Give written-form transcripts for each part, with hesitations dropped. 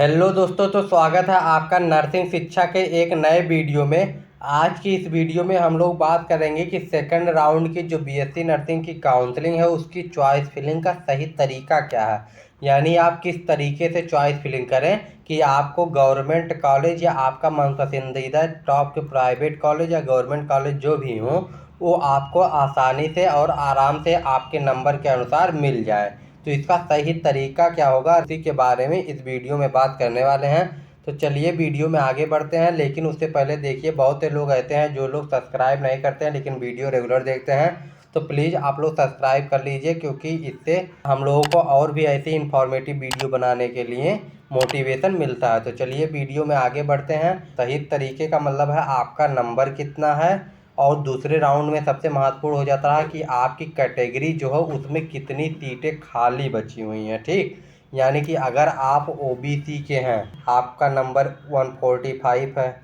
Hello दोस्तों, तो स्वागत है आपका नर्सिंग शिक्षा के एक नए वीडियो में। आज की इस वीडियो में हम लोग बात करेंगे कि सेकंड राउंड की जो बीएससी नर्सिंग की काउंसलिंग है उसकी चॉइस फिलिंग का सही तरीका क्या है। यानी आप किस तरीके से चॉइस फिलिंग करें कि आपको गवर्नमेंट कॉलेज या आपका मन पसंदीदा टॉप के प्राइवेट कॉलेज या गवर्नमेंट कॉलेज जो भी हो वो आपको आसानी से और आराम से आपके नंबर के अनुसार मिल जाए। तो इसका सही तरीका क्या होगा, इसी के बारे में इस वीडियो में बात करने वाले हैं। तो चलिए वीडियो में आगे बढ़ते हैं, लेकिन उससे पहले देखिए, बहुत से लोग ऐसे हैं जो लोग सब्सक्राइब नहीं करते हैं लेकिन वीडियो रेगुलर देखते हैं। तो प्लीज़ आप लोग सब्सक्राइब कर लीजिए, क्योंकि इससे हम लोगों को और भी ऐसी इंफॉर्मेटिव वीडियो बनाने के लिए मोटिवेशन मिलता है। तो चलिए वीडियो में आगे बढ़ते हैं। सही तरीके का मतलब है आपका नंबर कितना है, और दूसरे राउंड में सबसे महत्वपूर्ण हो जाता है कि आपकी कैटेगरी जो है उसमें कितनी सीटें खाली बची हुई हैं। ठीक, यानी कि अगर आप ओबीसी के हैं, आपका नंबर 145 है,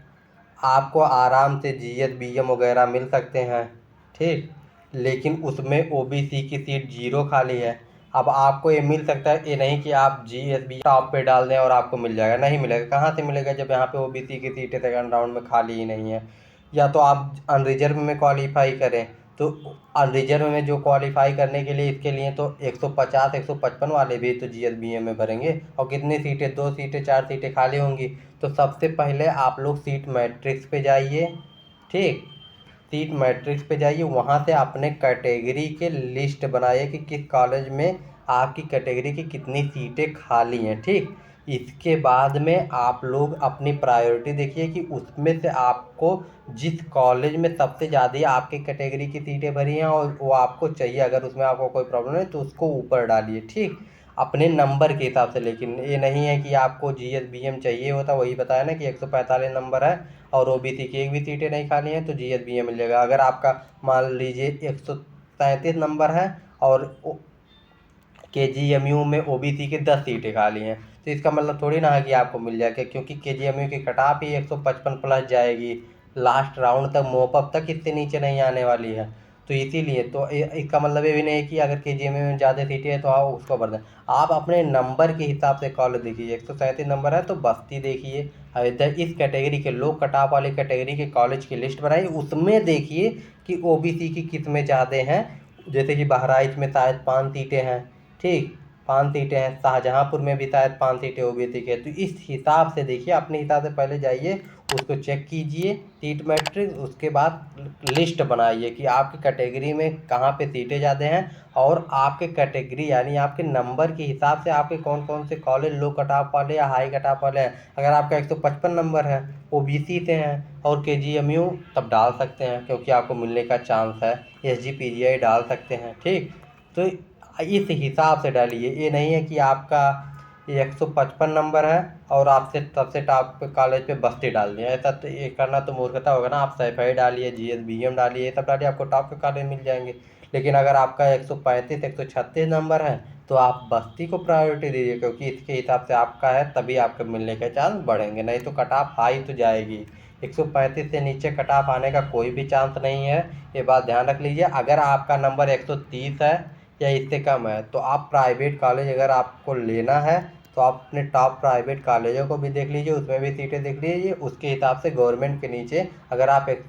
आपको आराम से जीएस बीएम वगैरह मिल सकते हैं। ठीक, लेकिन उसमें ओबीसी की सीट 0 खाली है। अब आपको ये मिल सकता है, ये नहीं कि आप जीएस बी टॉप पे डाल दें और आपको मिल जाएगा। नहीं मिलेगा, कहाँ से मिलेगा जब यहाँ पे ओबीसी की सीटें सेकंड राउंड में खाली ही नहीं है। या तो आप अनरिजर्व में क्वालिफाई करें, तो अनरिजर्व में जो क्वालिफाई करने के लिए इसके लिए तो 150 155 वाले भी तो जीएस बीएम में भरेंगे। और कितनी सीटें, 2 सीटें 4 सीटें खाली होंगी। तो सबसे पहले आप लोग सीट मैट्रिक्स पे जाइए। ठीक, सीट मैट्रिक्स पे जाइए, वहाँ से अपने कैटेगरी के लिस्ट बनाइए कि किस कॉलेज में आपकी कैटेगरी की कितनी सीटें खाली हैं। ठीक, इसके बाद में आप लोग अपनी प्रायोरिटी देखिए कि उसमें से आपको जिस कॉलेज में सबसे ज़्यादा आपकी कैटेगरी की सीटें भरी हैं और वो आपको चाहिए, अगर उसमें आपको कोई प्रॉब्लम है तो उसको ऊपर डालिए। ठीक, अपने नंबर के हिसाब से। लेकिन ये नहीं है कि आपको जीएस बीएम चाहिए होता, वही बताया ना कि 145 नंबर है और ओबीसी की एक भी सीटें नहीं खाली हैं तो जीएस बीएम मिल जाएगा। अगर आपका मान लीजिए 137 नंबर है और केजीएमयू में ओबीसी के 10 सीटें खाली हैं, तो इसका मतलब थोड़ी ना है कि आपको मिल जाएगा, क्योंकि केजीएमयू की कट ऑफ ही 155 प्लस जाएगी। लास्ट राउंड तक मोपअप तक इससे नीचे नहीं आने वाली है। तो इसीलिए तो इसका मतलब ये भी नहीं है कि अगर केजीएमयू में ज़्यादा सीटें हैं तो आप उसको भर दें। आप अपने नंबर के हिसाब से कॉलेज देखिए। 137 नंबर है तो बस्ती देखिए। इधर इस कैटेगरी के लो कट ऑफ वाली कैटेगरी के कॉलेज की लिस्ट बनाइए, उसमें देखिए कि ओबीसी की किस में ज़्यादा हैं। जैसे कि बहराइच में शायद 5 सीटें हैं। ठीक, 5 सीटें हैं। शाहजहाँपुर में भी शायद 5 सीटें ओबीसी के। तो इस हिसाब से देखिए, अपने हिसाब से पहले जाइए, उसको चेक कीजिए सीट मैट्रिक्स। उसके बाद लिस्ट बनाइए कि आपकी कैटेगरी में कहाँ पे सीटें ज़्यादा हैं, और आपके कैटेगरी यानी आपके नंबर के हिसाब से आपके कौन कौन से कॉलेज लो कट ऑफ वाले या हाई कट ऑफ वाले हैं। अगर आपका 155 नंबर है, ओबीसी से हैं और केजीएमयू, तब डाल सकते हैं क्योंकि आपको मिलने का चांस है। एसजीपीजीआई डाल सकते हैं। ठीक, तो इस हिसाब से डालिए। ये नहीं है कि आपका 155 नंबर है और आपसे सबसे टॉप कॉलेज पे बस्ती डाल दिया। ऐसा तो ये करना तो मूर्खता होगा ना। आप सैफई डालिए, जीएस बीएम डालिए, ये सब डालिए, आपको टॉप के कॉलेज मिल जाएंगे। लेकिन अगर आपका 135 136 नंबर है तो आप बस्ती को प्रायोरिटी दीजिए, क्योंकि इसके हिसाब से आपका है, तभी आपके मिलने के चांस बढ़ेंगे। नहीं तो कट ऑफ हाई तो जाएगी। 135 से नीचे कट ऑफ आने का कोई भी चांस नहीं है, ये बात ध्यान रख लीजिए। अगर आपका नंबर 130 है या इससे कम है तो आप प्राइवेट कॉलेज अगर आपको लेना है तो आप अपने टॉप प्राइवेट कॉलेजों को भी देख लीजिए, उसमें भी सीटें देख लीजिए। उसके हिसाब से गवर्नमेंट के नीचे, अगर आप एक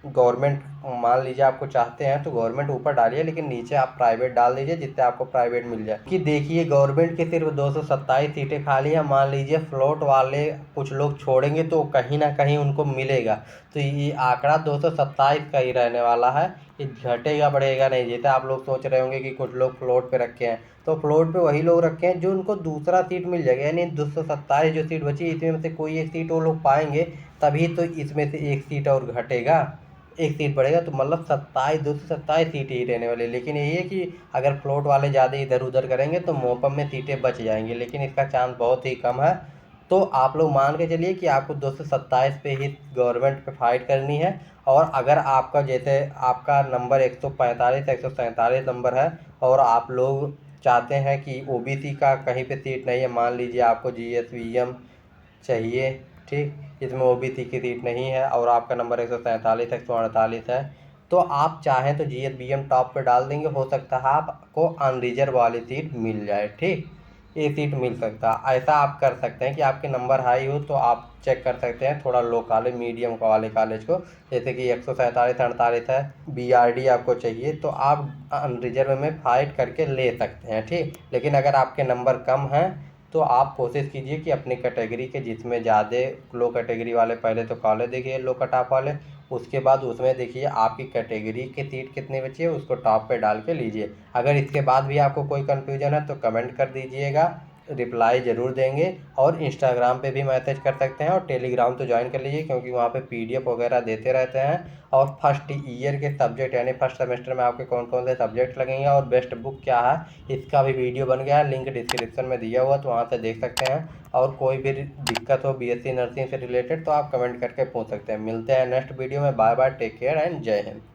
गवर्नमेंट मान लीजिए आपको चाहते हैं तो गवर्नमेंट ऊपर डालिए, लेकिन नीचे आप प्राइवेट डाल दीजिए जिससे आपको प्राइवेट मिल जाए। कि देखिए, गवर्नमेंट के सिर्फ 227 सीटें खाली हैं। मान लीजिए फ्लोट वाले कुछ लोग छोड़ेंगे तो कहीं ना कहीं उनको मिलेगा। तो ये आंकड़ा 227 का ही रहने वाला है, ये घटेगा बढ़ेगा नहीं। जैसे आप लोग सोच रहे होंगे कि कुछ लोग फ्लोट पे रखे हैं, तो फ्लोट पे वही लोग रखे हैं जो उनको दूसरा सीट मिल जाएगा। यानी 227 जो सीट बची, इसमें से कोई एक सीट वो लोग पाएंगे, तभी तो इसमें से एक सीट और घटेगा, एक सीट बढ़ेगा। तो मतलब 227 सीट ही रहने वाली। लेकिन यही है कि अगर फ्लोट वाले ज़्यादा इधर उधर करेंगे तो मोपम में सीटें बच जाएंगी, लेकिन इसका चांस बहुत ही कम है। तो आप लोग मान के चलिए कि आपको 227 पे ही गवर्नमेंट पे फाइट करनी है। और अगर आपका जैसे आपका नंबर 145 147 नंबर है और आप लोग चाहते हैं कि ओबीसी का कहीं पे सीट नहीं है, मान लीजिए आपको जीएसवीएम चाहिए। ठीक, इसमें ओबीसी की सीट नहीं है और आपका नंबर 147 148 है, तो आप चाहें तो जीएस बीएम टॉप पे डाल देंगे। हो सकता है आपको अनरिजर्व वाली सीट मिल जाए। ठीक, ए सीट मिल सकता है। ऐसा आप कर सकते हैं कि आपके नंबर हाई हो तो आप चेक कर सकते हैं थोड़ा लो कॉलेज, मीडियम वाले कॉलेज को, जैसे कि 147 48 है, बीआरडी आपको चाहिए तो आप रिजर्व में फाइट करके ले सकते हैं, ठीक। लेकिन अगर आपके नंबर कम हैं तो आप कोशिश कीजिए कि अपनी कैटेगरी के जिसमें ज़्यादा लो कैटेगरी वाले, पहले तो कॉलेज देखिए लो कट ऑफ वाले, उसके बाद उसमें देखिए आपकी कैटेगरी की सीट कितनी बची है, उसको टॉप पे डाल के लीजिए। अगर इसके बाद भी आपको कोई कन्फ्यूजन है तो कमेंट कर दीजिएगा, रिप्लाई ज़रूर देंगे। और इंस्टाग्राम पे भी मैसेज कर सकते हैं, और टेलीग्राम तो ज्वाइन कर लीजिए क्योंकि वहाँ पे पीडीएफ वगैरह देते रहते हैं। और फर्स्ट ईयर के सब्जेक्ट यानी फर्स्ट सेमेस्टर में आपके कौन कौन से सब्जेक्ट लगेंगे और बेस्ट बुक क्या है, इसका भी वीडियो बन गया है, लिंक डिस्क्रिप्शन में दिया हुआ तो वहाँ से देख सकते हैं। और कोई भी दिक्कत हो बीएससी नर्सिंग से रिलेटेड तो आप कमेंट करके पूछ सकते हैं। मिलते हैं नेक्स्ट वीडियो में। Bye bye, take care and जय हिंद।